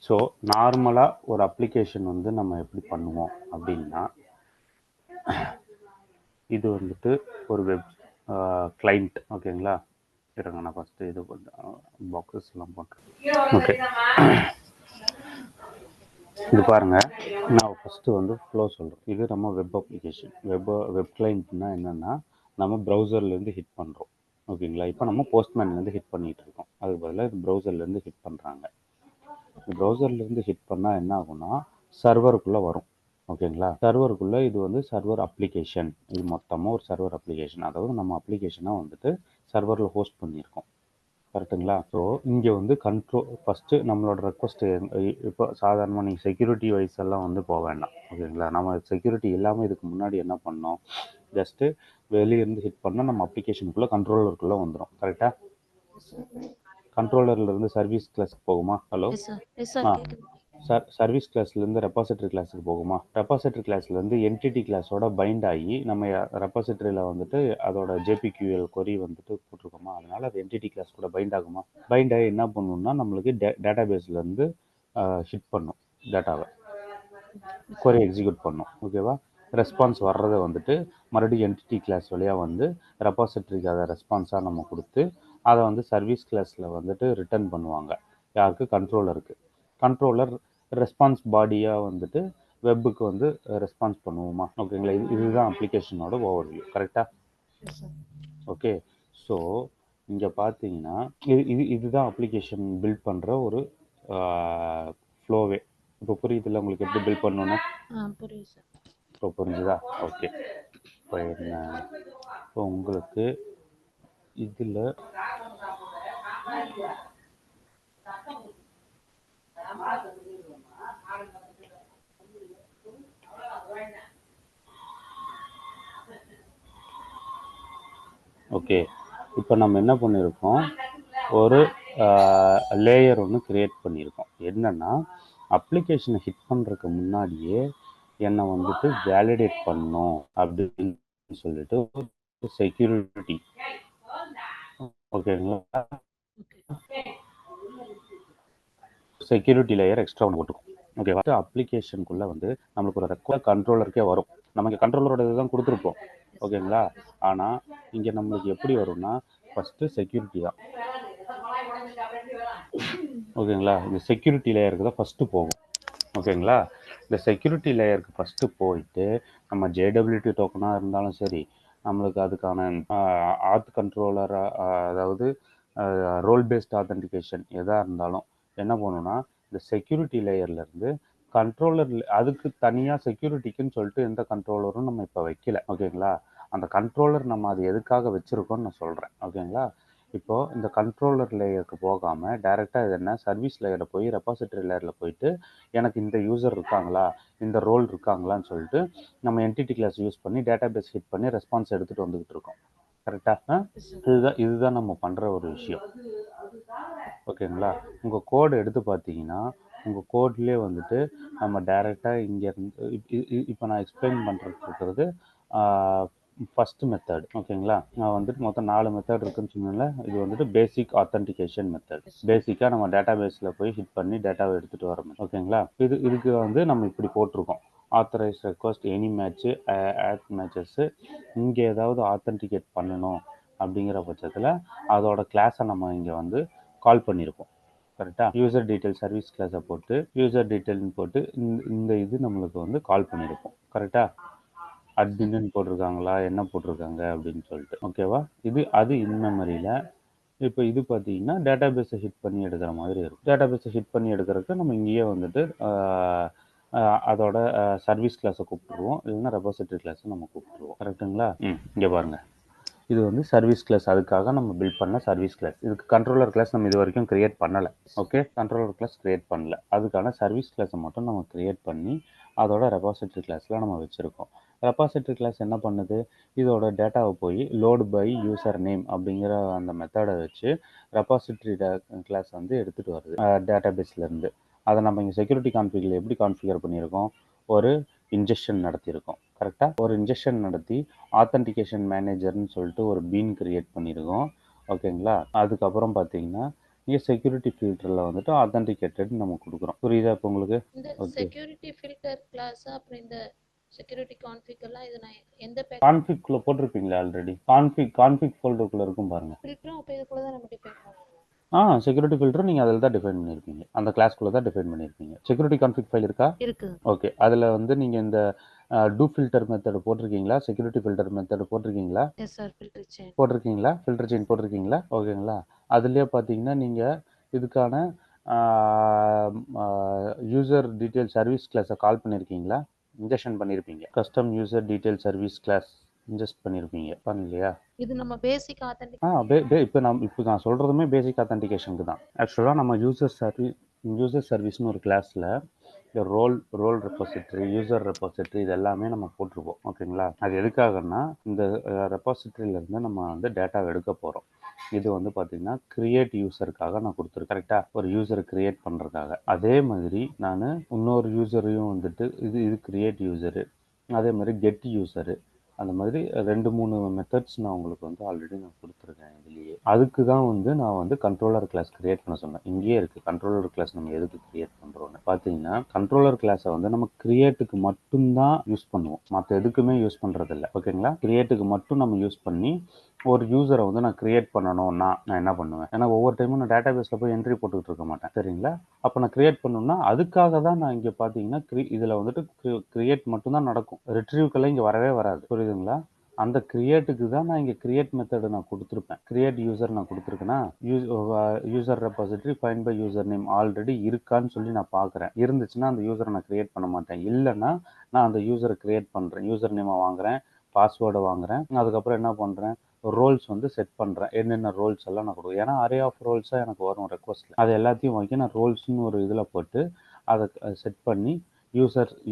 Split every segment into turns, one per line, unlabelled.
So நார்மலாக ஒரு application வந்து நம்ம எப்படி பண்ணுவோம் அப்படின்னா, இது வந்துட்டு ஒரு வெப் கிளைண்ட். ஓகேங்களா? இருங்க, நான் ஃபஸ்ட்டு இது பாக்ஸஸ் எல்லாம் போட்டுருக்கேன். ஓகே, இது பாருங்க, நான் ஃபஸ்ட்டு வந்து ஃப்ளோ சொல்கிறேன். இது நம்ம வெப் அப்ளிகேஷன். வெப் கிளைண்ட்னா என்னென்னா, நம்ம ப்ரௌசர்லேருந்து ஹிட் பண்ணுறோம். ஓகேங்களா? இப்போ நம்ம போஸ்ட்மேன்லேருந்து ஹிட் பண்ணிகிட்டு இருக்கோம். அதுக்கு பதிலாக இது ப்ரௌசர்லேருந்து ஹிட் பண்ணுறாங்க. ப்ரௌசர்லேருந்து ஹிட் பண்ணால் என்ன ஆகும்னா, சர்வருக்குள்ளே வரும். ஓகேங்களா? சர்வருக்குள்ளே இது வந்து சர்வர் அப்ளிகேஷன். இது மொத்தமாக ஒரு சர்வர் அப்ளிகேஷன். அதாவது நம்ம அப்ளிகேஷனாக வந்துட்டு சர்வரில் ஹோஸ்ட் பண்ணியிருக்கோம். கரெக்டுங்களா? ஸோ இங்கே வந்து ஃபஸ்ட்டு நம்மளோட ரெக்வஸ்ட். இப்போ சாதாரணமாக நீங்கள் செக்யூரிட்டி வைஸ் எல்லாம் வந்து போக வேண்டாம். ஓகேங்களா? நம்ம செக்யூரிட்டி இல்லாமல் இதுக்கு முன்னாடி என்ன பண்ணோம், ஜஸ்ட்டு வெளியிருந்து ஹிட் பண்ணால் நம்ம அப்ளிகேஷனுக்குள்ளே கண்ட்ரோலருக்குள்ளே வந்துடும். கரெக்டாக? கண்ட்ரோலர்லேருந்து சர்வீஸ் கிளாஸ்க்கு போகுமா? ஹலோ? சர்வீஸ் கிளாஸ்லேருந்து ரெபாசிட்டரி கிளாஸுக்கு போகுமா? ரெபாசிட்டரி கிளாஸ்லேருந்து என்டிட்டி கிளாஸோட பைண்ட் ஆகி நம்ம ரெபாசிட்டரியில் வந்துட்டு அதோட ஜேபிக்யூஎல் கொரி வந்துட்டு போட்டிருக்கோமா, அதனால் அது என்டிட்டி கிளாஸ் கூட பைண்ட் ஆகுமா? பைண்ட் ஆகி என்ன பண்ணணும்னா நம்மளுக்கு டேட்டா பேஸ்லேருந்து ஹிட் பண்ணும். டேட்டாவை கொரி எக்ஸிக்யூட் பண்ணும். ஓகேவா? ரெஸ்பான்ஸ் வர்றதை வந்துட்டு மறுபடியும் என்டிட்டி கிளாஸ் வழியாக வந்து ரெபாசிட்டரிக்கு அதை ரெஸ்பான்ஸாக நம்ம கொடுத்து அதை வந்து சர்வீஸ் கிளாஸில் வந்துட்டு ரிட்டர்ன் பண்ணுவாங்க. யாருக்கு? கண்ட்ரோலருக்கு. கண்ட்ரோலர் ரெஸ்பான்ஸ் பாடியாக வந்துட்டு வெப்புக்கு வந்து ரெஸ்பான்ஸ் பண்ணுவோமா? ஓகேங்களா? இதுதான் அப்ளிகேஷனோட ஓவர்வியூ. கரெக்டாக? ஓகே. ஸோ இங்கே பார்த்தீங்கன்னா இதுதான் அப்ளிகேஷன் பில்ட் பண்ணுற ஒரு ஃப்ளோவே. இப்போ புரியுதுல்ல உங்களுக்கு எப்படி பில்ட் பண்ணணும்னா?
புரியுது சார்.
இப்போ புரிஞ்சுதா? ஓகே. இப்போ என்ன, இப்போ உங்களுக்கு இதில் ஓகே, இப்போ நம்ம என்ன பண்ணியிருக்கோம், ஒரு லேயர் ஒன்று க்ரியேட் பண்ணியிருக்கோம். என்னென்னா, அப்ளிகேஷனை ஹிட் பண்ணுறதுக்கு முன்னாடியே என்னை வந்துட்டு வேலிடேட் பண்ணணும் அப்படின்னு சொல்லிட்டு செக்யூரிட்டி. ஓகேங்களா? செக்யூரிட்டி லேயர் எக்ஸ்ட்ரா ஒன்று போட்டுக்கும். ஓகேவா? அப்ளிகேஷனுக்குள்ளே வந்து நம்மளுக்கு ஒரு ரெக்வஸ்ட் கண்ட்ரோலருக்கே வரும். நமக்கு கண்ட்ரோலரோட இதுதான் கொடுத்துருப்போம். ஓகேங்களா? ஆனால் இங்கே நம்மளுக்கு எப்படி வரும்னா, ஃபஸ்ட்டு செக்யூரிட்டி தான். ஓகேங்களா? இந்த செக்யூரிட்டி லேயருக்கு தான் ஃபஸ்ட்டு போகும். ஓகேங்களா? இந்த செக்யூரிட்டி லேயருக்கு ஃபஸ்ட்டு போயிட்டு நம்ம ஜேடபிள்யூடி டோக்கனாக இருந்தாலும் சரி, நம்மளுக்கு அதுக்கான ஆத் கண்ட்ரோலராக, அதாவது ரோல் பேஸ்ட் ஆத்தென்டிகேஷன் எதாக இருந்தாலும் என்ன பண்ணணும்னா, இந்த செக்யூரிட்டி லேயர்லேருந்து கண்ட்ரோலர், அதுக்கு தனியாக செக்யூரிட்டிக்குன்னு சொல்லிட்டு எந்த கண்ட்ரோலரும் நம்ம இப்போ வைக்கல. ஓகேங்களா? அந்த கண்ட்ரோலர் நம்ம அது எதுக்காக வச்சுருக்கோன்னு நான் சொல்கிறேன். ஓகேங்களா? இப்போது இந்த கண்ட்ரோலர் லேயருக்கு போகாமல் டைரெக்டாக இது என்ன, சர்வீஸ் லேயரில் போய் ரெபாசிட்டரி லேயரில் போயிட்டு எனக்கு இந்த யூசர் இருக்காங்களா, இந்த ரோல் இருக்காங்களான்னு சொல்லிட்டு நம்ம என்டிட்டி கிளாஸ் யூஸ் பண்ணி டேட்டா பேஸ் ஹிட் பண்ணி ரெஸ்பான்ஸ் எடுத்துகிட்டு வந்துக்கிட்டு இருக்கோம். கரெக்டாக? இதுதான் நம்ம பண்ணுற ஒரு விஷயம். ஓகேங்களா? உங்கள் கோடு எடுத்து பார்த்தீங்கன்னா உங்கள் கோட்லேயே வந்துட்டு நம்ம டைரெக்டாக இங்கேருந்து இப்போ நான் எக்ஸ்பிளைன் பண்ணுறதுக்கு இருக்கிறது ஃபஸ்ட்டு மெத்தட். ஓகேங்களா? நான் வந்துட்டு மொத்தம் 4 மெத்தட் இருக்குன்னு சொன்னேன்ல. இது வந்துட்டு பேசிக் ஆத்தென்டிகேஷன் மெத்தட். பேசிக்காக நம்ம டேட்டா பேஸில் போய் ஹிட் பண்ணி டேட்டாவை எடுத்துகிட்டு வரோம். ஓகேங்களா? இதுக்கு வந்து நம்ம இப்படி போட்டிருக்கோம், authorize request any match add matches. இங்கே ஏதாவது ஆத்தென்டிகேட் பண்ணணும் அப்படிங்கிற பட்சத்தில் அதோட கிளாஸை நம்ம இங்கே வந்து கால் பண்ணியிருக்கோம். கரெக்டாக? யூசர் டீட்டெயில் சர்வீஸ் கிளாஸை போட்டு யூசர் டீட்டெயில்னு போட்டு இந்த இது நம்மளுக்கு வந்து கால் பண்ணியிருக்கோம். கரெக்டாக? அட்மின்னு போட்டிருக்காங்களா, என்ன போட்டிருக்காங்க அப்படின்னு சொல்லிட்டு. ஓகேவா? அது இன் மெமரியில். இப்போ இது பார்த்தீங்கன்னா டேட்டா பேஸை ஹிட் பண்ணி எடுக்கிற மாதிரி இருக்கும். டேட்டா பேஸை ஹிட் பண்ணி எடுக்கிறதுக்கு நம்ம இங்கேயே வந்துட்டு அதோட சர்வீஸ் கிளாஸை கூப்பிட்டுருவோம், இல்லைன்னா ரெபாசிட்டரி கிளாஸை நம்ம கூப்பிட்டுருவோம். கரெக்டுங்களா? இங்கே பாருங்கள், இது வந்து சர்வீஸ் கிளாஸ். அதுக்காக நம்ம பில்ட் பண்ண சர்வீஸ் கிளாஸ். இதுக்கு கண்ட்ரோலர் கிளாஸ் நம்ம இது வரைக்கும் கிரியேட் பண்ணலை. ஓகே, கண்ட்ரோலர் கிளாஸ் கிரியேட் பண்ணல. அதுக்கான சர்வீஸ் கிளாஸை மட்டும் நம்ம கிரியேட் பண்ணி அதோட ரெபாசிட்டரி கிளாஸில் நம்ம வச்சுருக்கோம். ரெபாசிட்டரி கிளாஸ் என்ன பண்ணுது, இதோட டேட்டாவை போய் லோடு பை யூசர் நேம் அப்படிங்கிற அந்த மெத்தடை வச்சு ரெபாசிட்டரி கிளாஸ் வந்து எடுத்துகிட்டு வருது டேட்டா பேஸ்லேருந்து. அதை நம்ம இங்கே செக்யூரிட்டி கான்ஃபிகரில் எப்படி கான்ஃபிகர் பண்ணியிருக்கோம், ஒரு இன்ஜெக்ஷன் நடத்தியிருக்கோம். கரெக்டாக? ஒரு இன்ஜெக்ஷன் நடத்தி ஆத்தென்டிகேஷன் மேனேஜர்னு சொல்லிட்டு ஒரு பீன் கிரியேட் பண்ணியிருக்கோம். ஓகேங்களா? அதுக்கப்புறம் பார்த்தீங்கன்னா இங்கே செக்யூரிட்டி ஃபில்டரில் வந்துட்டு ஆத்தென்டிகேட்டட் நம்ம கொடுக்குறோம். புரியுதா இப்போ உங்களுக்கு?
இந்த
ஓகே.
செக்யூரிட்டி ஃபில்டர் கிளாஸ் அப்புறம் இந்த செக்யூரிட்டி கான்ஃபிக் எல்லாம் இது நான் எந்த
கான்ஃபிக்குள்ளே போட்டிருப்பீங்களா ஆல்ரெடி? கான்ஃபிக் ஃபோல்டருக்குள்ளே இருக்கும் பாருங்கள்.
ஃபில்டரும் அப்போ இதுக்குள்ள தான் நம்ம டிஃபைன் பண்ணுவோம்.
செக்யூரிட்டி ஃபில்டர் நீங்கள் அதில் தான் டிஃபைன் பண்ணியிருப்பீங்க, அந்த கிளாஸ்க்குள்ளே தான் டிஃபைன் பண்ணியிருப்பீங்க. செக்யூரிட்டி கான்ஃபிக் ஃபைல் இருக்கா?
இருக்கு.
ஓகே. அதில் வந்து நீங்கள் இந்த டூ ஃபில்டர் மெத்தட் போட்டிருக்கீங்களா? செக்யூரிட்டி ஃபில்டர் மெத்தட் போட்டிருக்கீங்களா?
Yes sir. ஃபில்டர் செயின்
போட்டிருக்கீங்களா? ஃபில்டர் செயின் போட்டிருக்கீங்களா? ஓகேங்களா? அதுலேயே பார்த்தீங்கன்னா நீங்கள் இதுக்கான யூசர் டீட்டெயில் சர்வீஸ் கிளாஸை கால் பண்ணியிருக்கீங்களா? இன்ஜெக்ஷன் பண்ணியிருப்பீங்க. Custom user detail service class inject பண்ணியிருப்பீங்க, பண்ணலையா?
இது நம்ம பேசிக் ஆத்தென்டிக்
இப்போ நான் சொல்கிறதுமே பேசிக் ஆத்தென்டிகேஷனுக்கு தான். ஆக்சுவலாக நம்ம யூசர் சர்வீஸ்னு ஒரு கிளாஸில் இந்த ரோல் ரெப்பாசிட்டரி, யூசர் ரெப்பாசிட்டரி இது எல்லாமே நம்ம போட்டிருப்போம். ஓகேங்களா? அது எதுக்காகன்னா இந்த ரெப்பாசிட்டரியிலேருந்து நம்ம வந்து டேட்டாவை எடுக்க போகிறோம். இது வந்து பார்த்தீங்கன்னா கிரியேட் யூசருக்காக நான் கொடுத்துருக்கேன். கரெக்டாக ஒரு யூசரை கிரியேட் பண்ணுறதுக்காக. அதே மாதிரி நான் இன்னொரு யூசரையும் வந்துட்டு இது கிரியேட் யூசரு, அதே மாதிரி கெட் யூசரு, அந்த மாதிரி 2-3 மெத்தட்ஸ் நான் உங்களுக்கு வந்து ஆல்ரெடி நான் கொடுத்துருக்கேன் இதுலேயே. அதுக்கு தான் வந்து நான் வந்து கண்ட்ரோலர் கிளாஸ் கிரியேட் பண்ண சொன்னேன். இங்கேயே இருக்குது கண்ட்ரோலர் கிளாஸ் நம்ம எதுக்கு கிரியேட் பண்ணுறோன்னு பார்த்தீங்கன்னா, கண்ட்ரோலர் கிளாஸை வந்து நம்ம கிரியேட்டுக்கு மட்டும்தான் யூஸ் பண்ணுவோம், மற்ற எதுக்குமே யூஸ் பண்ணுறதில்ல. ஓகேங்களா? கிரியேட்டுக்கு மட்டும் நம்ம யூஸ் பண்ணி ஒரு யூசரை வந்து நான் கிரியேட் பண்ணணும்னா நான் என்ன பண்ணுவேன், ஏன்னா ஒவ்வொரு டைமும் நான் டேட்டா பேஸில் போய் என்ட்ரி போட்டுக்கிட்டு இருக்க மாட்டேன். சரிங்களா? அப்போ நான் கிரியேட் பண்ணணும்னா அதுக்காக தான் நான் இங்கே பார்த்தீங்கன்னா இதில் வந்துட்டு கிரியேட் மட்டும்தான் நடக்கும். ரிட்ரீவ்க்கெல்லாம் இங்கே வரவே வராது. புரியுதுங்களா? அந்த கிரியேட்டுக்கு தான் நான் இங்கே கிரியேட் மெத்தடு நான் கொடுத்துருப்பேன். கிரியேட் யூசர் நான் கொடுத்துருக்கேன்னா user repository find by user name already இருக்கான்னு சொல்லி நான் பார்க்குறேன். இருந்துச்சுன்னா அந்த யூசரை நான் கிரியேட் பண்ண மாட்டேன். இல்லைன்னா நான் அந்த யூசரை கிரியேட் பண்ணுறேன். யூசர் நேமை வாங்குறேன், பாஸ்வேர்டை வாங்குறேன், அதுக்கப்புறம் என்ன பண்ணுறேன், ரோல்ஸ் வந்து செட் பண்ணுறேன். என்னென்ன ரோல்ஸ் எல்லாம் நான் கொடுக்குறேன். ஏன்னா அரே ஆஃப் ரோல்ஸாக எனக்கு வரும் ரெக்வஸ்ட்டில். அது எல்லாத்தையும் வாங்கி நான் ரோல்ஸ்னு ஒரு இதில் போட்டு அதை செட் பண்ணி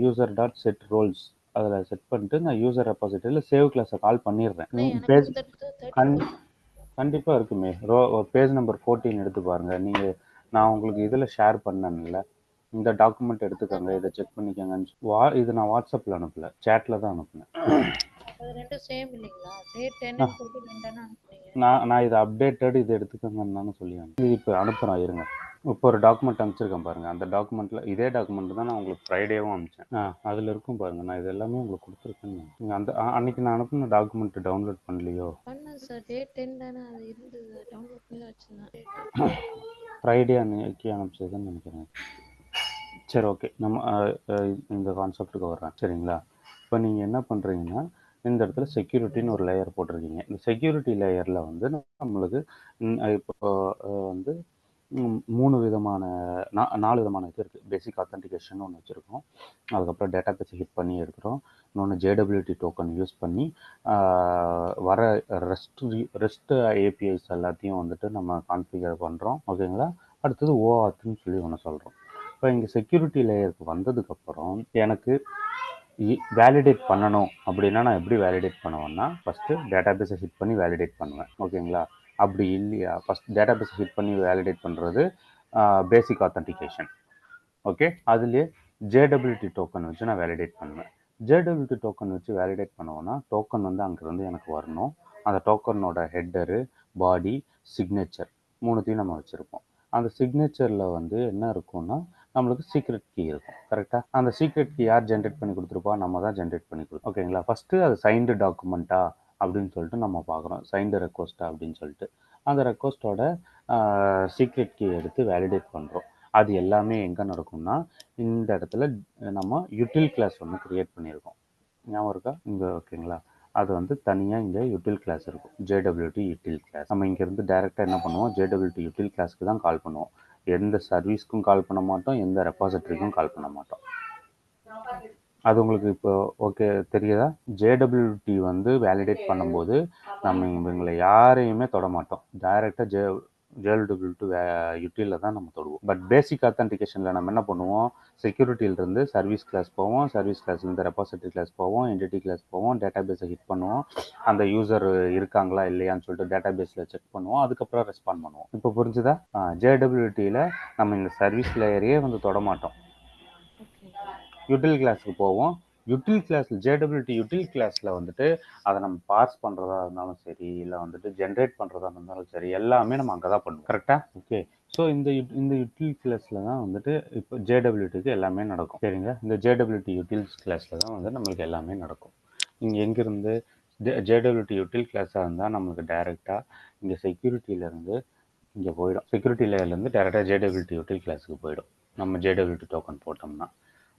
யூசர் டாட் செட் ரோல்ஸ் அதில் செட் பண்ணிட்டு நான் யூசர் ரெபாசிட்டரியில் சேவ் கிளாஸை கால் பண்ணிடுறேன். பேஜ் கண்டிப்பாக இருக்குமே. பேஜ் நம்பர் 14 எடுத்து பாருங்கள். நீங்கள் நான் உங்களுக்கு இதில் ஷேர் பண்ணேன்ல, இந்த டாக்குமெண்ட் எடுத்துக்கோங்க, இதை செக் பண்ணிக்கோங்கன்னு இது நான் வாட்ஸ்அப்பில் அனுப்பல, சேட்டில் தான் அனுப்புனேன். நான் இதை அப்டேட்டட் இது எடுத்துக்கோங்கன்னு சொல்லி இது இப்போ அனுப்புகிறேன். இருங்க, இப்போ ஒரு டாக்குமெண்ட் அனுப்பிச்சிருக்கேன் பாருங்கள். அந்த டாக்குமெண்ட்டில் இதே டாக்குமெண்ட் தான் நான் உங்களுக்கு ஃப்ரைடேவும் அனுப்பிச்சேன். அதில் இருக்கும் பாருங்கள். நான் இது எல்லாமே உங்களுக்கு கொடுத்துருக்கேன். நீங்கள் அந்த அன்றைக்கி நான் அனுப்பின டாக்குமெண்ட் டவுன்லோட் பண்ணலையோ? ஃப்ரைடே அன்னைக்கு அனுப்பிச்சதுன்னு நினைக்கிறேன். சரி, ஓகே. நம்ம இந்த கான்செப்டுக்கு வர்றேன். சரிங்களா? இப்போ நீங்கள் என்ன பண்ணுறீங்கன்னா, இந்த இடத்துல செக்யூரிட்டின்னு ஒரு லேயர் போட்டிருக்கீங்க. இந்த செக்யூரிட்டி லேயரில் வந்து நம்மளுக்கு இப்போ வந்து 3 விதமான 4 விதமான இது இருக்குது. பேசிக் ஆத்தென்டிகேஷன் ஒன்று வச்சுருக்கோம். அதுக்கப்புறம் டேட்டா பேஸை ஹிட் பண்ணி எடுக்கிறோம். இன்னொன்று ஜேடபிள்யூடி டோக்கன் யூஸ் பண்ணி வர ரெஸ்ட் ஏபிஐஸ் எல்லாத்தையும் வந்துட்டு நம்ம கான்ஃபிகர் பண்ணுறோம். ஓகேங்களா? அடுத்தது ஓஆத்ன்னு சொல்லி ஒன்று சொல்கிறோம். இப்போ இங்கே செக்யூரிட்டி லேயருக்கு வந்ததுக்கப்புறம் எனக்கு வேலிடேட் பண்ணணும் அப்படின்னா நான் எப்படி வேலிடேட் பண்ணுவேன்னா, ஃபஸ்ட்டு டேட்டா பேஸை ஹிட் பண்ணி வேலிடேட் பண்ணுவேன். ஓகேங்களா? அப்படி இல்லையா, ஃபஸ்ட் டேட்டா பேஸை ஹிட் பண்ணி வேலிடேட் பண்ணுறது பேசிக் ஆத்தென்டிகேஷன். ஓகே? அதுலேயே ஜேடபிள்யூடி டோக்கன் வச்சு நான் வேலிடேட் பண்ணுவேன். ஜேடபிள்யூடி டோக்கன் வச்சு வேலிடேட் பண்ணுவோன்னா டோக்கன் வந்து அங்கேருந்து எனக்கு வரணும். அந்த டோக்கனோட ஹெட்டரு, பாடி, சிக்னேச்சர் 3த்தையும் நம்ம வச்சுருப்போம். அந்த சிக்னேச்சரில் வந்து என்ன இருக்கும்னா நம்மளுக்கு சீக்ரெட் கீ இருக்கும். கரெக்டாக? அந்த சீக்ரெட் கீ யார் ஜென்ரேட் பண்ணி கொடுத்துருப்பா? நம்ம தான் ஜென்ரேட் பண்ணி கொடுப்போம். ஓகேங்களா? ஃபஸ்ட்டு அது சைன்டு டாக்குமெண்ட்டா அப்படின்னு சொல்லிட்டு நம்ம பார்க்குறோம். சைன்டு ரெக்வஸ்ட்டா அப்படின்னு சொல்லிட்டு அந்த ரெக்வஸ்ட்டோட சீக்ரெட் கீ எடுத்து வேலிடேட் பண்ணுறோம். அது எல்லாமே எங்கே நடக்கும்னா, இந்த இடத்துல நம்ம யூட்டில் கிளாஸ் ஒன்று க்ரியேட் பண்ணியிருக்கோம். ஞாபகம் இருக்கா? இங்கே ஓகேங்களா? அது வந்து தனியாக இங்கே யூட்டில் கிளாஸ் இருக்கும். JWT util class. நம்ம இங்கேருந்து டேரெக்டாக என்ன பண்ணுவோம், ஜேடபிள்யூடி யூட்டில் கிளாஸ்க்கு தான் கால் பண்ணுவோம். எந்த சர்வீஸ்க்கும் கால் பண்ண மாட்டோம், எந்த ரெபாசிட்டரிக்கும் கால் பண்ண மாட்டோம். அது உங்களுக்கு இப்போ ஓகே தெரியுதா? ஜேடபிள்யூடி வந்து வேலிடேட் பண்ணும்போது நம்ம இவங்களை யாரையுமே தொட மாட்டோம். டைரெக்டாக ஜேடபிள்யூடி யூட்டிலில் தான் நம்ம தொடுவோம். பட் பேசிக் ஆத்தென்டிகேஷனில் நம்ம என்ன பண்ணுவோம், செக்யூரிட்டியிலிருந்து சர்வீஸ் கிளாஸ் போவோம், சர்வீஸ் கிளாஸ்லேருந்து ரெபாசிட்டரி கிளாஸ் போவோம், என்டிட்டி கிளாஸ் போவோம், டேட்டா பேஸை ஹிட் பண்ணுவோம், அந்த யூசர் இருக்காங்களா இல்லையான்னு சொல்லிட்டு டேட்டா பேஸில் செக் பண்ணுவோம், அதுக்கப்புறம் ரெஸ்பாண்ட் பண்ணுவோம். இப்போ புரிஞ்சுதா? ஜேடபிள்யூடியில் நம்ம இந்த சர்வீஸ் லேயரையே வந்து தொட மாட்டோம். யூட்டில் கிளாஸுக்கு போவோம், யூட்டில் கிளாஸில் ஜேடபிள்யூடி யூட்டில் கிளாஸில் வந்துட்டு அதை நம்ம பார்ஸ் பண்ணுறதா இருந்தாலும் சரி, இல்லை வந்துட்டு ஜென்ரேட் பண்ணுறதா இருந்தாலும் சரி, எல்லாமே நம்ம அங்கே தான் பண்ணுவோம். கரெக்டாக? ஓகே. ஸோ இந்த யூட்டில் கிளாஸில் தான் வந்துட்டு இப்போ ஜேடபிள்யூடிக்கு எல்லாமே நடக்கும். சரிங்களா? இந்த ஜேடபிள்யூடி யூட்டில்ஸ் கிளாஸில் தான் வந்து நம்மளுக்கு எல்லாமே நடக்கும். இங்கே எங்கேருந்து ஜேடபிள்யூடி யூட்டில் கிளாஸாக இருந்தால் நம்மளுக்கு டைரெக்டாக இங்கே செக்யூரிட்டியிலேருந்து இங்கே போயிடும். செக்யூரிட்டி லேயர்லேருந்து டேரெக்டாக ஜேடபிள்யூடி யூட்டில் கிளாஸுக்கு போயிடும் நம்ம ஜேடபிள்யூடி டோக்கன் போட்டோம்னா.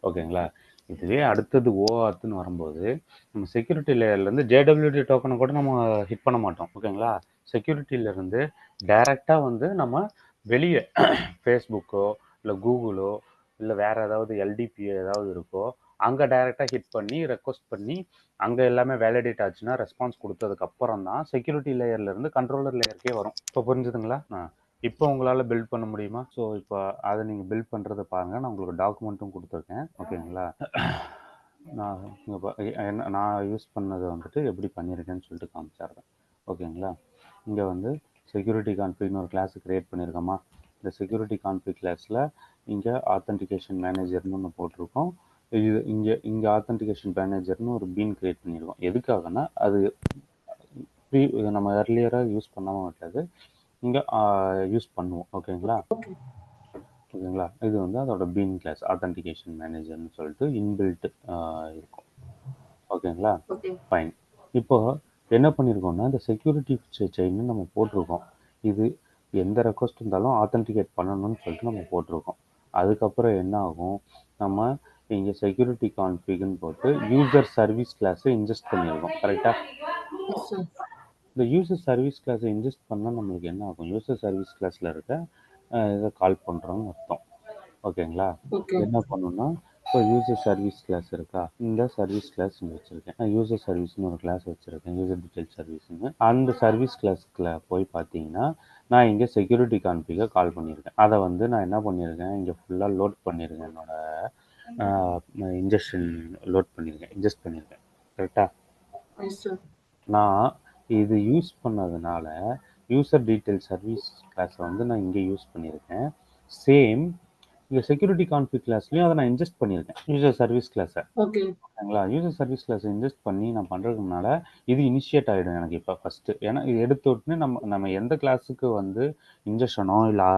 ஓகேங்களா? இதுவே அடுத்தது ஓஆர்த்துன்னு வரும்போது நம்ம செக்யூரிட்டி லேயர்லேருந்து ஜேடபிள்யூடி டோக்கனை கூட நம்ம ஹிட் பண்ண மாட்டோம். ஓகேங்களா? செக்யூரிட்டியிலேருந்து டைரெக்டாக வந்து நம்ம வெளியே ஃபேஸ்புக்கோ இல்லை கூகுளோ இல்லை வேறு ஏதாவது எல்டிபிஓ ஏதாவது இருக்கோ அங்கே டைரெக்டாக ஹிட் பண்ணி ரெக்வஸ்ட் பண்ணி அங்கே எல்லாமே வேலிடேட் ஆச்சுன்னா ரெஸ்பான்ஸ் கொடுத்ததுக்கப்புறம் தான் செக்யூரிட்டி லேயர்லேருந்து கண்ட்ரோலர் லேயருக்கே வரும். இப்போ புரிஞ்சுதுங்களா? இப்போ உங்களால் பில்ட் பண்ண முடியுமா? ஸோ இப்போ அதை நீங்கள் பில்ட் பண்ணுறதை பாருங்கள். நான் உங்களுக்கு டாக்குமெண்ட்டும் கொடுத்துருக்கேன். ஓகேங்களா? நான் யூஸ் பண்ணதை வந்துட்டு எப்படி பண்ணியிருக்கேன்னு சொல்லிட்டு காமிச்சிடுறேன். ஓகேங்களா? இங்கே வந்து செக்யூரிட்டி கான்ஃபிக்னு ஒரு கிளாஸ் க்ரியேட் பண்ணியிருக்கோமா? இந்த செக்யூரிட்டி கான்ஃபிக் கிளாஸில் இங்கே ஆத்தென்டிகேஷன் மேனேஜர்னு ஒன்று போட்டிருக்கோம். இது இங்கே ஆத்தென்டிகேஷன் மேனேஜர்னு ஒரு பீன் க்ரியேட் பண்ணியிருக்கோம். எதுக்காகனா அது நம்ம ஏர்லியராக யூஸ் பண்ணாமல் விட்டது இங்கே யூஸ் பண்ணுவோம். ஓகேங்களா? ஓகேங்களா? இது வந்து அதோட பீன் கிளாஸ் ஆத்தென்டிகேஷன் மேனேஜர்னு சொல்லிட்டு இன்பில்ட் இருக்கும். ஓகேங்களா? ஃபைன். இப்போ என்ன பண்ணியிருக்கோம்னா இந்த செக்யூரிட்டி செயின்னு நம்ம போட்டிருக்கோம். இது எந்த ரெக்வஸ்ட் இருந்தாலும் ஆத்தென்டிகேட் பண்ணணும்னு சொல்லிட்டு நம்ம போட்டிருக்கோம். அதுக்கப்புறம் என்ன ஆகும், நம்ம இங்கே செக்யூரிட்டி கான்ஃபிக்னு போட்டு யூசர் சர்வீஸ் கிளாஸை இன்ஜெஸ்ட் பண்ணியிருக்கோம். கரெக்டாக? இந்த யூசர் சர்வீஸ் கிளாஸை இன்ஜெஸ்ட் பண்ணால் நம்மளுக்கு என்ன ஆகும், யூசர் சர்வீஸ் கிளாஸில் இருக்க இதை கால் பண்ணுறோன்னு அர்த்தம். ஓகேங்களா? என்ன பண்ணணும்னா இப்போ யூசர் சர்வீஸ் கிளாஸ் இருக்கா, இந்த சர்வீஸ் கிளாஸ் இங்கே வச்சுருக்கேன். யூசர் சர்வீஸ்னு ஒரு கிளாஸ் வச்சுருக்கேன், யூசர் டீட்டெயில் சர்வீஸ்னு. அந்த சர்வீஸ் கிளாஸ்க்குள்ள போய் பார்த்தீங்கன்னா நான் இங்கே செக்யூரிட்டி கான்ஃபிகை கால் பண்ணியிருக்கேன். அதை வந்து நான் என்ன பண்ணியிருக்கேன், இங்கே ஃபுல்லாக லோட் பண்ணியிருக்கேன். என்னோட இன்ஜெக்ஷன் இன்ஜெஸ்ட் பண்ணியிருக்கேன். கரெக்டாக? நான் இது யூஸ் பண்ணதுனால யூசர் டீட்டெயில் சர்வீஸ் கிளாஸை வந்து நான் இங்கே யூஸ் பண்ணியிருக்கேன். சேம் இங்கே செக்யூரிட்டி கான்ஃபிக் கிளாஸ்லையும் அதை நான் இன்ஜெஸ்ட் பண்ணியிருக்கேன், யூசர் சர்வீஸ் கிளாஸை. ஓகேங்களா? யூசர் சர்வீஸ் கிளாஸை இன்ஜெஸ்ட் பண்ணி நான் பண்ணுறதுனால இது இனிஷியேட் ஆகிடும் எனக்கு இப்போ ஃபஸ்ட்டு. ஏன்னா இது எடுத்த உடனே நம்ம எந்த கிளாஸுக்கு வந்து இன்ஜெக்ஷனோ இல்லை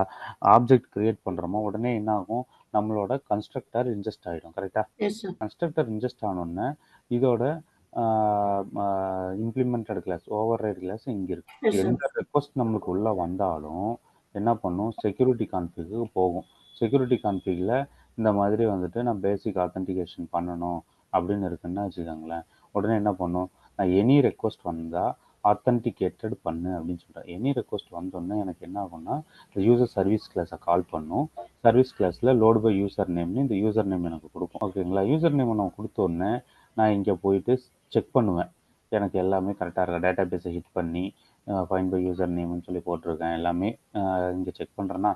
ஆப்ஜெக்ட் க்ரியேட் பண்ணுறோமோ உடனே என்ன ஆகும், நம்மளோட கன்ஸ்ட்ரக்டர் இன்ஜெஸ்ட் ஆகிடும். கரெக்டாக? கன்ஸ்ட்ரக்டர் இன்ஜெஸ்ட் ஆனோடனே இதோட implemented class override class இங்கே இருக்குது. எந்த ரெக்வஸ்ட் நம்மளுக்கு உள்ளே வந்தாலும் என்ன பண்ணும், செக்யூரிட்டி கான்ஃபிக்கு போகும். செக்யூரிட்டி கான்ஃபிகில் இந்த மாதிரி வந்துட்டு நான் பேசிக் ஆத்தென்டிகேஷன் பண்ணணும் அப்படின்னு இருக்குன்னு வச்சுக்கோங்களேன். உடனே என்ன பண்ணும், நான் எனி ரெக்வஸ்ட் வந்தால் ஆத்தென்டிகேட்டட் பண்ணு அப்படின்னு சொல்கிறேன். எனி ரெக்வஸ்ட் வந்தோடனே எனக்கு என்ன ஆகும்னா இந்த யூசர் சர்வீஸ் கிளாஸை கால் பண்ணும். சர்வீஸ் கிளாஸில் லோடு பை யூசர் நேம்னு இந்த யூசர் நேம் எனக்கு கொடுக்கும். ஓகேங்களா? யூசர் நேம் நான் கொடுத்தோடனே நான் இங்கே போயிட்டு செக் பண்ணுவேன் எனக்கு எல்லாமே கரெக்டாக இருக்கா. டேட்டா பேஸை ஹிட் பண்ணி ஃபைண்ட் பை யூசர் நேம்னு சொல்லி போட்டிருக்கேன். எல்லாமே இங்கே செக் பண்ணுறேன்னா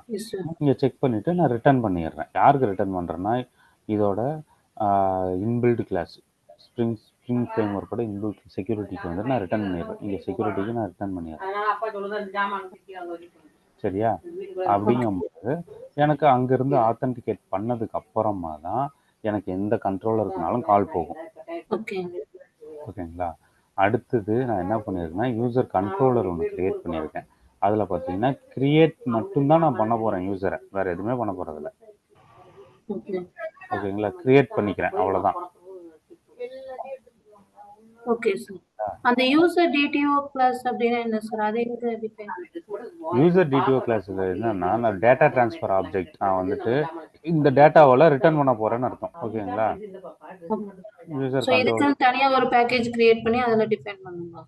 இங்கே செக் பண்ணிவிட்டு நான் ரிட்டர்ன் பண்ணிடுறேன். யாருக்கு ரிட்டர்ன் பண்ணுறேன்னா இதோட இன்பில்ட் கிளாஸ் ஸ்ப்ரிங் ஃப்ரேம் ஒர்க்கோட இன்பில்ட் செக்யூரிட்டிக்கு வந்து நான் ரிட்டர்ன் பண்ணிடுறேன். இங்கே செக்யூரிட்டிக்கு நான் ரிட்டர்ன் பண்ணிடுறேன். சரியா? அப்படிங்கும்போது எனக்கு அங்கேருந்து ஆத்தென்டிகேட் பண்ணதுக்கு அப்புறமா தான் எனக்கு எந்த கண்ட்ரோலருக்குனாலும் கால் போகும். ஓகேங்களா? அடுத்தது நான் என்ன பண்ணியிருக்கேன்னா யூசர் கண்ட்ரோலர் ஒன்று க்ரியேட் பண்ணியிருக்கேன். அதில் பார்த்தீங்கன்னா க்ரியேட் மட்டும்தான் நான் பண்ண போகிறேன், யூசரை வேறு எதுவுமே பண்ண போகிறதில்ல. ஓகேங்களா? க்ரியேட் பண்ணிக்கிறேன், அவ்வளோதான்.
Okay sir. அந்த யூசர் டிடிஓ கிளாஸ் அப்படினா என்ன சார்? அது எங்க டிஃபைன்?
யூசர் டிடிஓ கிளாஸ்ல என்னன்னா நான் டேட்டா ட்ரான்ஸ்ஃபர் ஆப்ஜெக்ட் நான் வந்துட்டு இந்த டேட்டாவால ரிட்டர்ன் பண்ண போறேன்னு அர்த்தம். ஓகேங்களா? யூசர்
சோ இதுக்கு தனியா ஒரு பேக்கேஜ் கிரியேட் பண்ணி அதல டிஃபைன் பண்ணனுமா?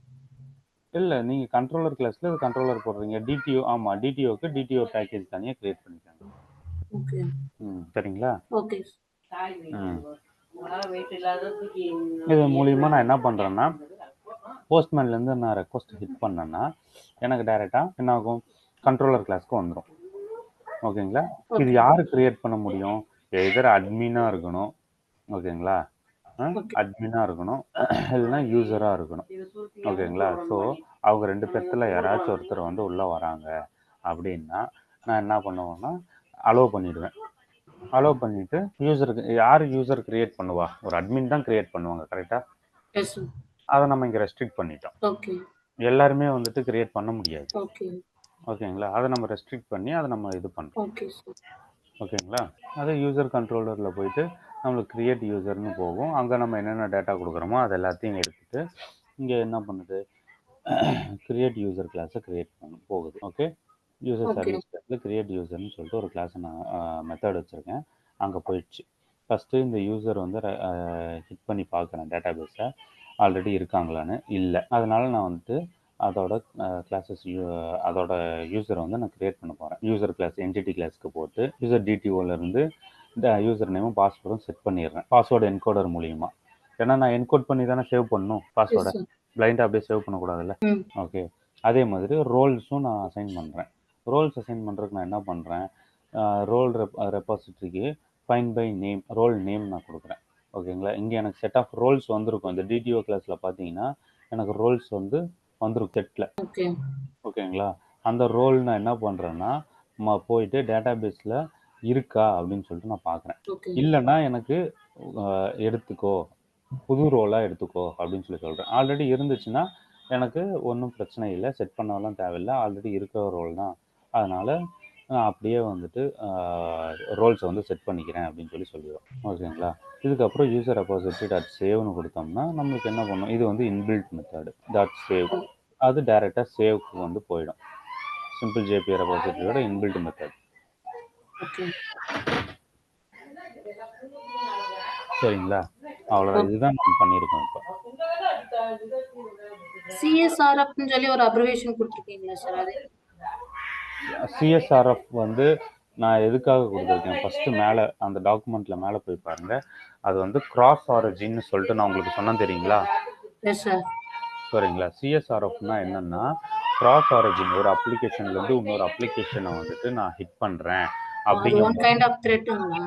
இல்ல, நீங்க கண்ட்ரோலர் கிளாஸ்ல கண்ட்ரோலர் போடுறீங்க. டிடிஓ ஆமா, டிடிஓக்கு டிடிஓ பேக்கேஜ் தனியா கிரியேட் பண்ணிக்கங்க.
ஓகே.
சரிங்களா?
ஓகே.
இது மூலமா நான் என்ன பண்றேன்னா போஸ்ட்மேன்லேருந்து நான் ரெக்வஸ்ட் ஹிட் பண்ணேன்னா எனக்கு டைரெக்டாக என்ன ஆகும், கண்ட்ரோலர் கிளாஸ்க்கு வந்துடும். ஓகேங்களா? இது யார் கிரியேட் பண்ண முடியும், எதர் அட்மினாக இருக்கணும். ஓகேங்களா? அட்மினாக இருக்கணும், இல்லைன்னா யூசராக இருக்கணும். ஓகேங்களா? ஸோ அவங்க ரெண்டு பேர்த்தில் யாராச்சும் ஒருத்தர் வந்து உள்ளே வராங்க அப்படின்னா நான் என்ன பண்ணுவேன்னா அலோவ் பண்ணிவிடுவேன். அலோவ் பண்ணிட்டு யூசருக்கு யார் யூசர் கிரியேட் பண்ணுவா? ஒரு அட்மின் தான் கிரியேட் பண்ணுவாங்க. கரெக்டா?
Yes sir.
அதை நம்ம இங்கே ரெஸ்ட்ரிக்ட் பண்ணிட்டோம்.
ஓகே.
எல்லாருமே வந்துட்டு கிரியேட் பண்ண முடியாது.
ஓகே.
ஓகேங்களா? அதை நம்ம ரெஸ்ட்ரிக்ட் பண்ணி அதை நம்ம இது பண்ணுறோம்.
Okay sir.
ஓகேங்களா? அது யூசர் கண்ட்ரோலரில் போயிட்டு நம்மளுக்கு கிரியேட் யூசர்னு போகும். அங்கே நம்ம என்னென்ன டேட்டா கொடுக்குறோமோ அது எல்லாத்தையும் எடுத்துட்டு இங்கே என்ன பண்ணுது, கிரியேட் யூசர் கிளாஸை கிரியேட் பண்ண போகுது. Okay, user
okay.
சர்வீஸ் கிளாஸில் கிரியேட் யூசர்னு சொல்லிட்டு ஒரு கிளாஸை நான் மெத்தட் வச்சுருக்கேன். அங்கே போயிடுச்சு. ஃபஸ்ட்டு இந்த யூசர் வந்து ஹிட் பண்ணி பார்க்குறேன் டேட்டாபேஸை, ஆல்ரெடி இருக்காங்களான்னு. இல்லை. அதனால நான் வந்துட்டு அதோட கிளாஸஸ் அதோட யூசரை வந்து நான் கிரியேட் பண்ண போகிறேன். யூசர் கிளாஸ் என்டிட்டி கிளாஸ்க்கு போட்டு யூசர் டிடிஓலேருந்து இந்த யூசர் நேமும் பாஸ்வேர்டும் செட் பண்ணிடுறேன், பாஸ்வேர்டு என்கோடர் மூலியமா. ஏன்னா நான் என்கோட் பண்ணி தானே சேவ் பண்ணணும்
எஸ்
பாஸ்வேர்டை,
சார்.
பிளைண்டாக அப்படியே சேவ் பண்ணக்கூடாதுல்ல.
ம்.
ஓகே, அதே மாதிரி ரோல்ஸும் நான் அசைன் பண்ணுறேன். ரோல்ஸ் அசைன் பண்ணுறதுக்கு நான் என்ன பண்ணுறேன், ரோல் ரெபாசிட்டரிக்கு find by name, role name நான் கொடுக்குறேன். ஓகேங்களா? இங்கே எனக்கு செட் ஆஃப் ரோல்ஸ் வந்திருக்கும். இந்த டிடிஓ கிளாஸில் பார்த்தீங்கன்னா எனக்கு ரோல்ஸ் வந்து வந்துருக்கும் செட்டில்.
ஓகே.
ஓகேங்களா? அந்த ரோல் நான் என்ன பண்ணுறேன்னா போயிட்டு டேட்டாபேஸில் இருக்கா அப்படின்னு சொல்லிட்டு நான் பார்க்குறேன்.
ஓகே.
இல்லைன்னா எனக்கு எடுத்துக்கோ, புது ரோலாக எடுத்துக்கோ அப்படின்னு சொல்லி சொல்கிறேன். ஆல்ரெடி இருந்துச்சுன்னா எனக்கு ஒன்றும் பிரச்சனை இல்லை, செட் பண்ணலாம் தேவையில்லை, ஆல்ரெடி இருக்கிற ரோல் தான். அதனால் நான் அப்படியே வந்துட்டு ரோல்ஸை வந்து செட் பண்ணிக்கிறேன் அப்படின்னு சொல்லி சொல்லிடுவோம். ஓகேங்களா? இதுக்கப்புறம் யூசர் ரெபாசிட்டரி டாட் சேவ்னு கொடுத்தோம்னா நம்மளுக்கு என்ன பண்ணும், இது வந்து இன்பில்ட் மெத்தடு டாட் சேவ். அது டைரெக்டாக சேவ்க்கு வந்து போயிடும். சிம்பிள் ஜேபி ரெபாசிட்டரியோட இன்பில்ட் மெத்தட்.
ஓகே.
சரிங்களா? அவ்வளோதான். இதுதான் நம்ம பண்ணியிருக்கோம். இப்போ
சிஎஸ்ஆர்எஃப்னு சொல்லி ஒரு அப்ரிவேஷன் கொடுத்துருக்கீங்களா சார்? அது
சிஎஸ்ஆர்எஃப் வந்து நான் எதுக்காக கொடுத்துருக்கேன், ஃபஸ்ட்டு மேலே அந்த டாக்குமெண்ட்டில் மேலே போய் பாருங்கள். அது வந்து கிராஸ் ஆரிஜின்னு சொல்லிட்டு நான் உங்களுக்கு சொன்னேன் தெரியுங்களா?
Yes sir.
சரிங்களா? சிஎஸ்ஆர்எஃப்னா என்னென்னா கிராஸ் ஆரிஜின், ஒரு அப்ளிகேஷன்லேருந்து இன்னொரு அப்ளிகேஷனை வந்துட்டு நான் ஹிட் பண்ணுறேன்
அது ஒன் கைண்ட் ஆஃப் த்ரெட்டுங்களா?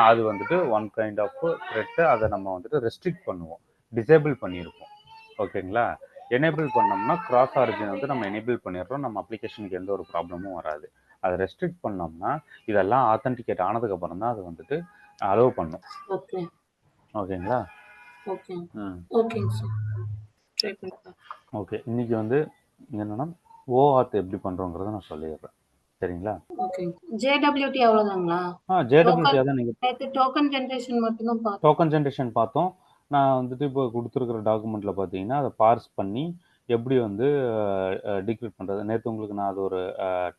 அது வந்துட்டு ஒன் கைண்ட் ஆஃப் த்ரெட்டு. அதை நம்ம வந்துட்டு ரெஸ்ட்ரிக்ட் பண்ணுவோம், டிசேபிள் பண்ணியிருப்போம். ஓகேங்களா? எனேபிள் பண்ணோம்னா கிராஸ் ஆரிஜின் வந்து நம்ம எனேபிள் பண்ணிடுறோம், நம்ம அப்ளிகேஷனுக்கு எந்த ஒரு ப்ராப்ளமும் வராது. அதை ரெஸ்ட்ரிக்ட் பண்ணோம்னா இதெல்லாம் ஆத்தென்டிகேட் ஆனதுக்கப்புறம் தான் அது வந்துட்டு அலோவ் பண்ணும்.
ஓகே.
ஓகேங்களா?
ஓகே.
ம்.
ஓகேங்க சார். ட்ரை பண்ணுங்க.
ஓகே, இன்னைக்கு வந்து என்னன்னா ஓஆத் எப்படி பண்ணுறோங்கிறத நான் சொல்லிடுறேன். சரிங்களா?
ஓகே. ஜேடபிள்யூடி அவ்வளோதாங்களா?
ஜேடபிள்யூடி தான் நீங்கள்
நேற்று டோக்கன் ஜென்ரேஷன் மட்டும்தான் பார்த்தோம்.
டோக்கன் ஜென்ரேஷன் பார்த்தோம். நான் வந்துட்டு இப்போ கொடுத்துருக்குற டாக்குமெண்ட்டில் பார்த்தீங்கன்னா அதை பார்ஸ் பண்ணி எப்படி வந்து டிக்ரீட் பண்ணுறது. நேற்று உங்களுக்கு நான் அது ஒரு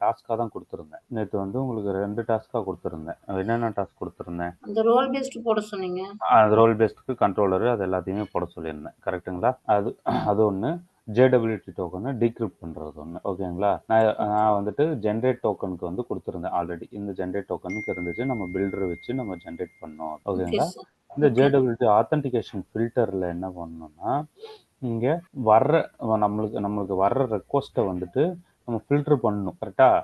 டாஸ்க்காக தான் கொடுத்துருந்தேன். நேற்று வந்து உங்களுக்கு 2 டாஸ்க்காக கொடுத்துருந்தேன். என்னென்ன டாஸ்க் கொடுத்துருந்தேன்?
அந்த ரோல் பேஸ்டு போட சொன்னீங்க.
அது ரோல் பேஸ்டுக்கு கண்ட்ரோலரு அது எல்லாத்தையுமே போட சொல்லியிருந்தேன். கரெக்டுங்களா? அது ஒன்று. ஜேடபிள்யூடி டோக்கனை டீக்ரிப்ட் பண்ணுறது ஒன்று. ஓகேங்களா? நான் வந்துட்டு ஜென்ரேட் டோக்கனுக்கு வந்து கொடுத்துருந்தேன் ஆல்ரெடி. இந்த ஜென்ரேட் டோக்கனுக்கு இருந்துச்சு, நம்ம பில்டர் வச்சு நம்ம ஜென்ரேட் பண்ணோம். ஓகேங்களா? இந்த ஜேடபிள்யூடி ஆத்தென்டிகேஷன் ஃபில்டரில் என்ன பண்ணணும்னா இங்கே வர்ற நம்மளுக்கு வர்ற ரெக்வஸ்ட்டை வந்துட்டு நம்ம ஃபில்டர் பண்ணணும். கரெக்டாக?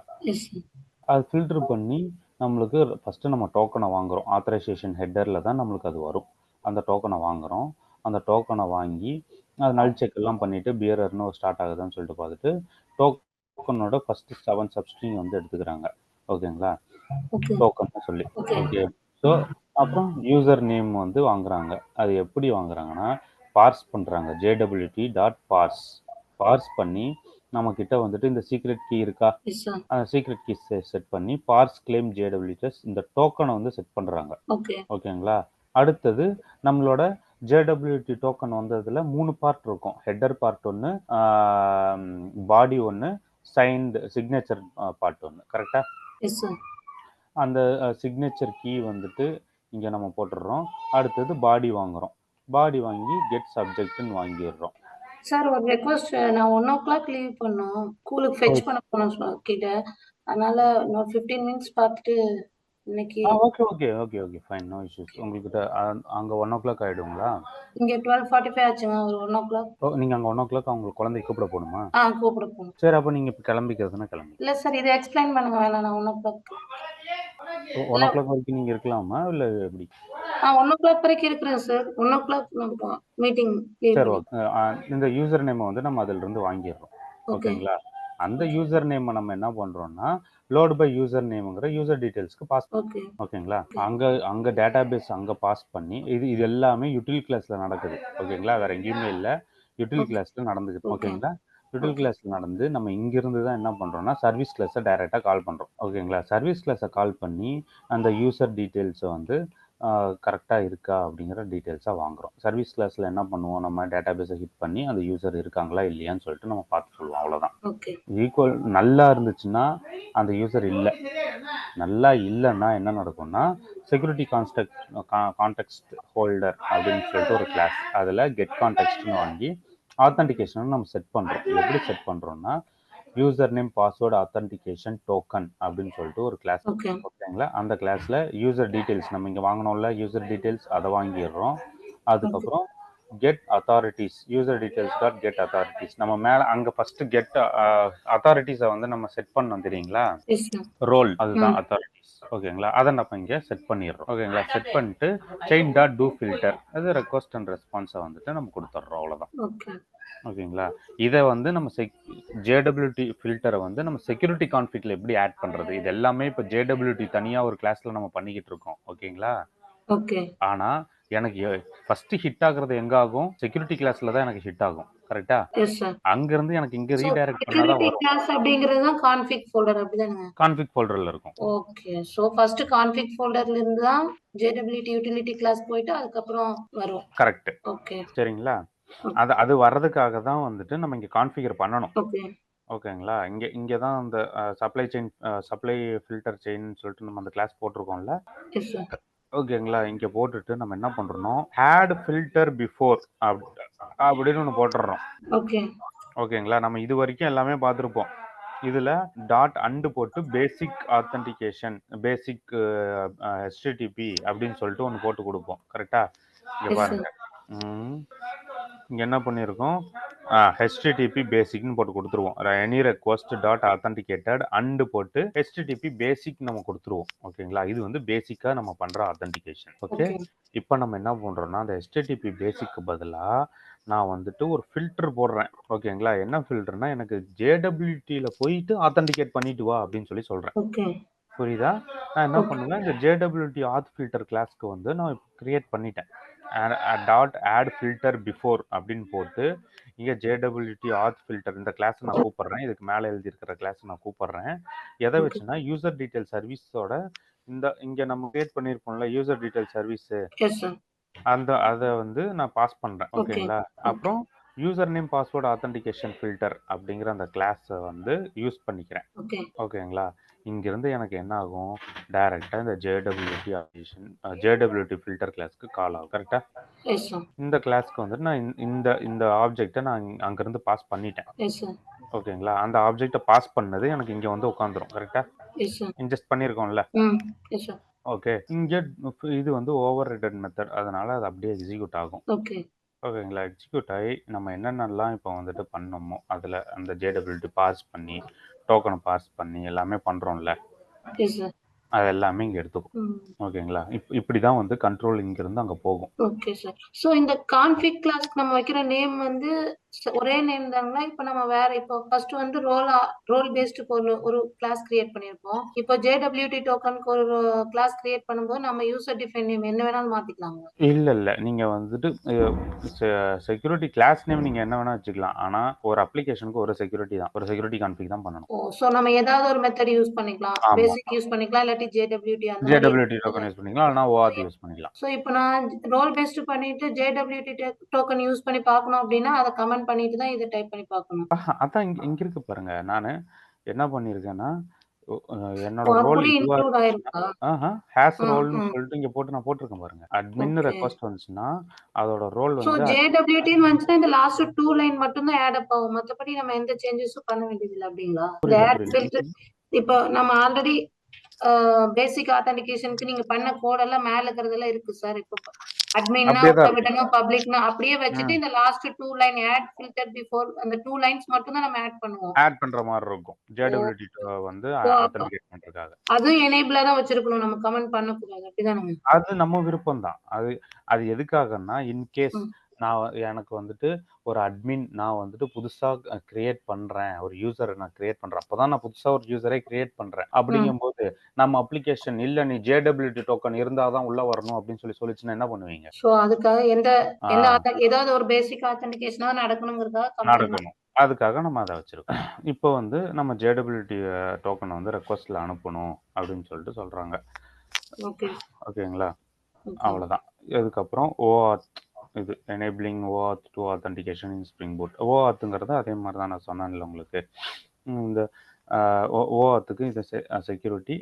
அது ஃபில்டர் பண்ணி நம்மளுக்கு ஃபஸ்ட்டு நம்ம டோக்கனை வாங்குகிறோம். ஆத்தரைசேஷன் ஹெட்டரில் தான் நம்மளுக்கு அது வரும். அந்த டோக்கனை வாங்குகிறோம். அந்த டோக்கனை வாங்கி அது நல் செக் எல்லாம் பண்ணிவிட்டு பியரர்னு ஸ்டார்ட் ஆகுதுன்னு சொல்லிட்டு பார்த்துட்டு டோக்கனோட ஃபஸ்ட்டு 7 சப்ஸ்ட்ரிங் வந்து எடுத்துக்கிறாங்க. ஓகேங்களா? டோக்கன் சொல்லி. ஓகே. ஸோ அப்புறம் யூசர் நேம் வந்து வாங்குறாங்க. அது எப்படி வாங்குறாங்கன்னா பார்ஸ் பண்ணுறாங்க. ஜேடபிள்யூடி டாட் பார்ஸ் பண்ணி நம்மக்கிட்ட வந்துட்டு இந்த சீக்ரெட் கீ இருக்கா, அந்த சீக்ரெட் கீ செட் பண்ணி பார்ஸ் கிளைம் ஜேடபிள்யூடிஎஸ் இந்த டோக்கனை வந்து செட் பண்ணுறாங்க. ஓகேங்களா? அடுத்தது நம்மளோட ஜேடபிள்யூடி டோக்கன் வந்ததில் 3 பார்ட் இருக்கும். ஹெட்டர் பார்ட் ஒன்று, பாடி ஒன்று, சைன்டு சிக்னேச்சர் பார்ட் ஒன்று. கரெக்டாக? அந்த சிக்னேச்சர் கீ வந்துட்டு இங்கே நம்ம போட்டுடுறோம். அடுத்தது பாடி வாங்குகிறோம். பாடி வாங்கி கெட் சப்ஜெக்ட்னு வாங்கிடுறோம்.
சார் ஒரு ரெக்வஸ்ட், நான் 1 o'clock லீவ் பண்ணோம், ஸ்கூலுக்கு ஃபெச் பண்ண போனோம் கிட்ட. அதனால இன்னும் 15 minutes பார்த்துட்டு இன்னைக்கு.
Okay fine, no issues. உங்களுக்கு அங்கே 1 o'clock ஆகிடுங்களா?
இங்கே 12:45 ஆச்சுங்க. ஒரு 1 o'clock.
நீங்கள் அங்கே 1 o'clock அவங்க குழந்தை கூப்பிட போகணுமா?
கூப்பிட போகணும்.
சரி, அப்போ நீங்கள் இப்போ கிளம்பிக்கிறதுனா கிளம்பி.
இல்லை சார், இதை எக்ஸ்பிளைன் பண்ணுங்க வேணாம். நான் 1 o'clock
1 o'clock வரைக்கும் நீங்கள் இருக்கலாமா இல்லை எப்படி?
1 o'clock வரைக்கும் இருக்கிறேன் சார். 1 o'clock meeting.
சரி, ஓகே. இந்த யூசர் நேமை வந்து நம்ம அதிலிருந்து வாங்கிடுறோம். ஓகேங்களா? அந்த யூசர் நேமை நம்ம என்ன பண்றோம்னா லோட் பை யூசர் நேம்ங்கிற யூசர் டீடைல்ஸ்க்கு பாஸ்.
ஓகே
ஓகேங்களா, அங்க டேட்டாபேஸ் அங்க பாஸ் பண்ணி இது எல்லாமே யூட்டில் கிளாஸ்ல நடக்குது. ஓகேங்களா, வேற எங்கேயுமே இல்லை, யூட்டில் கிளாஸ்ல நடந்துக்குது. ஓகேங்களா, யூட்டில் கிளாஸ்ல நடந்து நம்ம இங்கிருந்து தான் என்ன பண்றோம்னா சர்வீஸ் கிளாஸை டைரக்டா கால் பண்றோம். ஓகேங்களா, சர்வீஸ் கிளாஸை கால் பண்ணி அந்த யூசர் டீடைல்ஸை வந்து கரெக்டாக இருக்கா அப்படிங்கிற டீட்டெயில்ஸாக வாங்குறோம். சர்வீஸ் கிளாஸில் என்ன பண்ணுவோம், நம்ம டேட்டாபேஸை ஹிட் பண்ணி அந்த யூசர் இருக்காங்களா இல்லையான்னு சொல்லிட்டு நம்ம பார்த்து சொல்லுவோம். அவ்வளோதான். ஈக்குவல் நல்லா இருந்துச்சுன்னா அந்த யூசர் இல்லை, நல்லா இல்லைன்னா என்ன நடக்கும்னா செக்யூரிட்டி கான்டெக்ஸ்ட் ஹோல்டர் அப்படின்னு சொல்லிட்டு ஒரு கிளாஸ், அதில் கெட் கான்டெக்ஸ்ட்னு வாங்கி ஆத்தன்டிகேஷன் நம்ம செட் பண்ணுறோம். எப்படி செட் பண்ணுறோம்னா user name password authentication token அப்படின்னு சொல்லிட்டு ஒரு கிளாஸ். ஓகேங்களா, அந்த கிளாஸில் யூசர் டீட்டெயில்ஸ் நம்ம இங்கே வாங்கினோம்ல யூசர் டீட்டெயில்ஸ் அதை வாங்கிடுறோம். அதுக்கப்புறம் get authorities user details dot get authorities நம்ம மேலே அங்கே ஃபர்ஸ்ட் கெட் அத்தாரிட்டிஸை வந்து நம்ம செட் பண்ணோம் தெரியுங்களா, ரோல் அதுதான் அத்தாரிட்டிஸ். ஓகேங்களா, அதை நம்ம இங்கே செட் பண்ணிடுறோம். ஓகேங்களா, செட் பண்ணிட்டு செயின் டாட் டூ ஃபில்டர் அது ரெக்வஸ்ட் அண்ட் ரெஸ்பான்ஸை வந்துட்டு நம்ம கொடுத்துட்றோம். அவ்வளோதான். ஓகேங்களா, இதை வந்து நம்ம JWT ஃபில்டரை வந்து நம்ம செக்யூரிட்டி கான்ஃபிக்ல எப்படி ஆட் பண்றது, இது எல்லாமே இப்போ JWT தனியா ஒரு கிளாஸ்ல நம்ம பண்ணிக்கிட்டு இருக்கோம். ஓகேங்களா, ஆனா எனக்கு ஃபர்ஸ்ட் ஹிட் ஆகுறது எங்க ஆகும், செக்யூரிட்டி கிளாஸ்ல தான் எனக்கு ஹிட் ஆகும். கரெக்ட்டா, அங்க இருந்து எனக்கு இங்க ரீடைரக்ட் பண்ணாதான் வரும்.
கிளாஸ் அப்படிங்கிறது தான் கான்ஃபிக் ஃபோல்டர் அப்படிதானே?
கான்ஃபிக் ஃபோல்டர்ல இருக்கும்.
ஓகே, சோ ஃபர்ஸ்ட் கான்ஃபிக் ஃபோல்டர்ல இருந்து தான் JWT யூட்டிலிட்டி கிளாஸ் போயிட்டு அதுக்கப்புறம் வரும்.
கரெக்ட்.
ஓகே,
சரிங்களா, அது வர்றதுக்காக தான் வந்துட்டு நம்ம இங்க கான்ஃபிகர் பண்ணணும். ஓகேங்களா, இங்க தான் அந்த சப்ளை ஃபில்டர் செயின் சொல்லிட்டு நம்ம அந்த கிளாஸ் போட்டிருக்கோம்ல. ஓகேங்களா, இங்க போட்டுட்டு நம்ம என்ன பண்றோம், ஆட் ஃபில்டர் பிஃபோர் அப்படின்னு ஒன்று போட்டுடுறோம். ஓகேங்களா, நம்ம இது வரைக்கும் எல்லாமே பார்த்துருப்போம். இதுல டாட் அண்டு போட்டு பேசிக் ஆத்தன்டிகேஷன் பேசிக் HTTP அப்படின்னு சொல்லிட்டு ஒன்று போட்டு கொடுப்போம். கரெக்டா, இங்க பாருங்க, இங்க என்ன பண்ணியிருக்கோம், HTTP பேசிக்னு போட்டு கொடுத்துருவோம். Any request dot authenticated and போட்டு HTTP பேசிக் நம்ம கொடுத்துருவோம். ஓகேங்களா, இது வந்து பேசிக்கா நம்ம பண்ற ஆத்தன்டிகேஷன். ஓகே, இப்போ நம்ம என்ன பண்றோம்னா அந்த HTTP பேசிக்கு பதிலா நான் வந்துட்டு ஒரு ஃபில்டர் போடுறேன். ஓகேங்களா, என்ன ஃபில்டர்னா எனக்கு JWTல போயிட்டு ஆத்தன்டிகேட் பண்ணிட்டு வா அப்படின்னு சொல்றேன். புரியுதா, நான் என்ன பண்ணுவேன், இந்த JWT ஆத் ஃபில்டர் கிளாஸ்க்கு வந்து நான் கிரியேட் பண்ணிட்டேன். டாட் ஆட் ஃபில்டர் பிஃபோர் அப்படின்னு போட்டு இங்கே JWT ஆத் ஃபில்டர் இந்த கிளாஸ் நான் கூப்பிடுறேன். இதுக்கு மேலே எழுதியிருக்கிற கிளாஸ் நான் கூப்பிடுறேன். எதை வச்சுன்னா யூசர் டீடைல் சர்வீஸோட இங்க நம்ம கிரியேட் பண்ணியிருப்போம்ல யூசர் டீடைல் சர்வீஸ், அதை வந்து நான் பாஸ் பண்றேன். ஓகேங்களா, அப்புறம் user name password authentication filter அப்படிங்கிற அந்த கிளாஸை வந்து யூஸ் பண்ணிக்கிறேன். ஓகேங்களா, இங்கிருந்து எனக்கு என்ன ஆகும், டைரக்டா இந்த JWT ஃபில்டர் கிளாஸ்க்கு கால் ஆகும். கரெக்டா, இந்த கிளாஸ்க்கு வந்துட்டு நான் இந்த ஆப்ஜெக்டை நான் அங்கிருந்து பாஸ் பண்ணிட்டேன். ஓகேங்களா, அந்த ஆப்ஜெக்டை பாஸ் பண்ணது எனக்கு இங்க வந்து உட்காந்துரும். கரெக்டா, இன்ஜெஸ்ட் பண்ணியிருக்கோம்ல. ஓகே, இங்க இது வந்து ஓவர் ரிட்டன் மெத்தட், அதனால அது அப்படியே எக்ஸிக்யூட் ஆகும். ஓகேங்களா, எக்ஸிக்யூட் ஆகி நம்ம என்னென்னலாம் இப்போ வந்துட்டு பண்ணோமோ அதில் அந்த JWT பாஸ் பண்ணி டோக்கனை பாஸ் பண்ணி எல்லாமே பண்ணுறோம்ல, அது எல்லாமே இங்கே எடுத்துக்கும். ஓகேங்களா, இப்படி தான் வந்து கண்ட்ரோல் இங்கிருந்து அங்கே போகும்.
ஓகே சார், ஸோ இந்த கான்ஃபிக் கிளாஸ்க்கு நம்ம வைக்கிற நேம் வந்து ஒரே நேம் தாங்களா? இப்போ நம்ம வேற இப்போ ஃபர்ஸ்ட் வந்து ரோல் பேஸ்டுக்கு ஒரு கிளாஸ் கிரியேட் பண்ணியிருப்போம். இப்போ JWT டோக்கனுக்கு ஒரு கிளாஸ் கிரியேட் பண்ணும்போது நம்ம யூசர் டிஃபைன் நேம் என்ன வேணாலும் மாத்திக்கலாங்க?
இல்ல நீங்க வந்துட்டு செக்யூரிட்டி கிளாஸ் நேம் நீங்க என்ன வேணா வச்சுக்கலாம். ஆனா ஒரு அப்ளிகேஷனுக்கு ஒரு செக்யூரிட்டி தான், ஒரு செக்யூரிட்டி கான்ஃபிக் தான் பண்ணணும்.
ஸோ நம்ம ஏதாவது ஒரு மெத்தட் யூஸ் பண்ணிக்கலாம், பேசிக் யூஸ் பண்ணிக்கலாம், இல்லாட்டி JWT
டோக்கன் யூஸ் பண்ணிக்கலாம், இல்லனா OAuth யூஸ் பண்ணிக்கலாம்.
ஸோ இப்போ நான் ரோல் பேஸ்ட் பண்ணிட்டு JWT டோக்கன் யூஸ் பண்ணி பார்க்கணும் அப்படின்னா அதை கமெண்ட் பண்ணிட்டு தான் இதை டைப் பண்ணி பார்க்கணும்.
அதான் இங்க இருக்கு பாருங்க, நான் என்ன பண்ணிருக்கேன்னா என்னோட ரோல் ஹேஸ் ரோல்னு சொல்லிட்டு இங்க போட்டு நான் போட்டிருக்கேன் பாருங்க. அட்மின் ரெக்வெஸ்ட் வந்துச்சுன்னா அதோட ரோல் வந்து
JWT வந்துச்சுன்னா இந்த லாஸ்ட் 2 லைன் மட்டும் தான் ஆட் அப் ஆகும், மத்தபடி நம்ம எந்த சேஞ்சஸும் பண்ண வேண்டியது இல்லை அப்படிங்களா? இப்போ நம்ம ஆல்ரெடி பேசிக் ஆத்தன்டிகேஷனுக்கு நீங்க பண்ண கோட் எல்லாம் மேல இருக்கிறதெல்லாம் இருக்கு சார். இப்போ அட்மின்னா விடணும், பப்ளிக்னா அப்படியே வச்சிட்டு இந்த last 2 line add filter before அந்த 2 லைன்ஸ் மட்டும் தான் நம்ம ஆட் பண்ணுவோம்.
ஆட் பண்ற மாதிரி இருக்கும் JWT வந்து ஆத்தன்டிகேட் பண்றதுக்காக.
அது எனேபிளா தான் வச்சிருக்கணும், நம்ம கமெண்ட் பண்ண கூடாது, அப்படிதானே?
அது நம்ம விருப்பம் தான். அது எதுக்காகன்னா இன் கேஸ் எனக்கு வந்துட்டு ஒரு அட்மின் நான் வந்துட்டு புதுசாக கிரியேட் பண்ணுறேன், ஒரு யூசரை நான் கிரியேட் பண்ணுறேன், அப்போ தான் நான் புதுசாக ஒரு யூசரை கிரியேட் பண்ணுறேன் அப்படிங்கும்போது நம்ம அப்ளிகேஷன் இல்லை நீ JWT டோக்கன் இருந்தால் தான் உள்ளே வரணும் அப்படின்னு சொல்லிச்சுன்னா என்ன பண்ணுவீங்க?
ஸோ அதுக்காக ஏதாவது ஒரு பேசிக் ஆத்தென்டிகேஷனா நடக்கணுங்கிறதுக்காக
நடக்கணும், அதுக்காக நம்ம அதை வச்சிருக்கோம். இப்போ வந்து நம்ம JWT டோக்கனை வந்து ரெக்வஸ்ட்ல அனுப்பணும் அப்படின்னு சொல்லிட்டு சொல்றாங்க. ஓகேங்களா? அவ்வளோதான். இதுக்கப்புறம் OAuth, இது enabling OAuth to authentication in Spring Boot. OAuthங்கிறது அதே மாதிரி தான் நான் சொன்னேன்ல உங்களுக்கு. இந்த OAuthக்கு இது செக்யூரிட்டி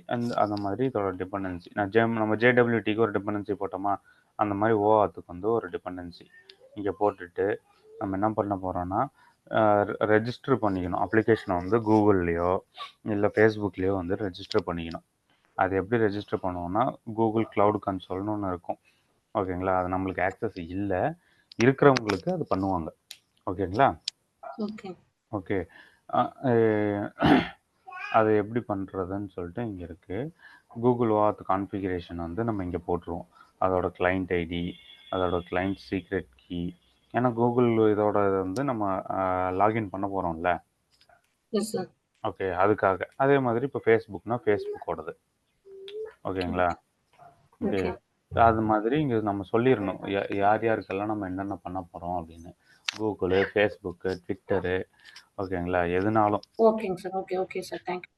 அந்த மாதிரி இதோட டிபெண்டன்சி. நம்ம JWTக்கு ஒரு டிபெண்டன்சி போட்டோமா, அந்த மாதிரி OAuthக்கு வந்து ஒரு டிபெண்டன்சி இங்கே போட்டுட்டு நம்ம என்ன பண்ண போகிறோன்னா ரெஜிஸ்டர் பண்ணிக்கணும். அப்ளிகேஷனை வந்து கூகுள்லேயோ இல்லை ஃபேஸ்புக்லேயோ வந்து ரெஜிஸ்டர் பண்ணிக்கணும். அது எப்படி ரெஜிஸ்டர் பண்ணுவோம்னா கூகுள் க்ளவுட் கன்சோல்னு ஒன்று இருக்கும். ஓகேங்களா? அது நம்மளுக்கு ஆக்சஸ் இல்லை, இருக்கிறவங்களுக்கு அது பண்ணுவாங்க. ஓகேங்களா? ஓகே. அது எப்படி பண்ணுறதுன்னு சொல்லிட்டு இங்கே இருக்குது. கூகுள் OAuth கான்ஃபிகரேஷன் வந்து நம்ம இங்கே போட்டுருவோம். அதோட கிளைண்ட் ஐடி, அதோட கிளைண்ட் சீக்ரெட் கீ. ஏன்னா கூகுள் இதோட வந்து நம்ம லாகின் பண்ண போகிறோம்ல. ஓகே, அதுக்காக. அதே மாதிரி இப்போ ஃபேஸ்புக்னா ஃபேஸ்புக்கோடது. ஓகேங்களா? ஓகே, அது மாதிரி இங்கே நம்ம சொல்லிடணும் யார் யாருக்கெல்லாம் நம்ம என்னென்ன பண்ண போகிறோம் அப்படின்னு. கூகுளு, ஃபேஸ்புக்கு, ட்விட்டரு, ஓகேங்களா, எதுனாலும்.
ஓகேங்க சார். Okay sir, thank you.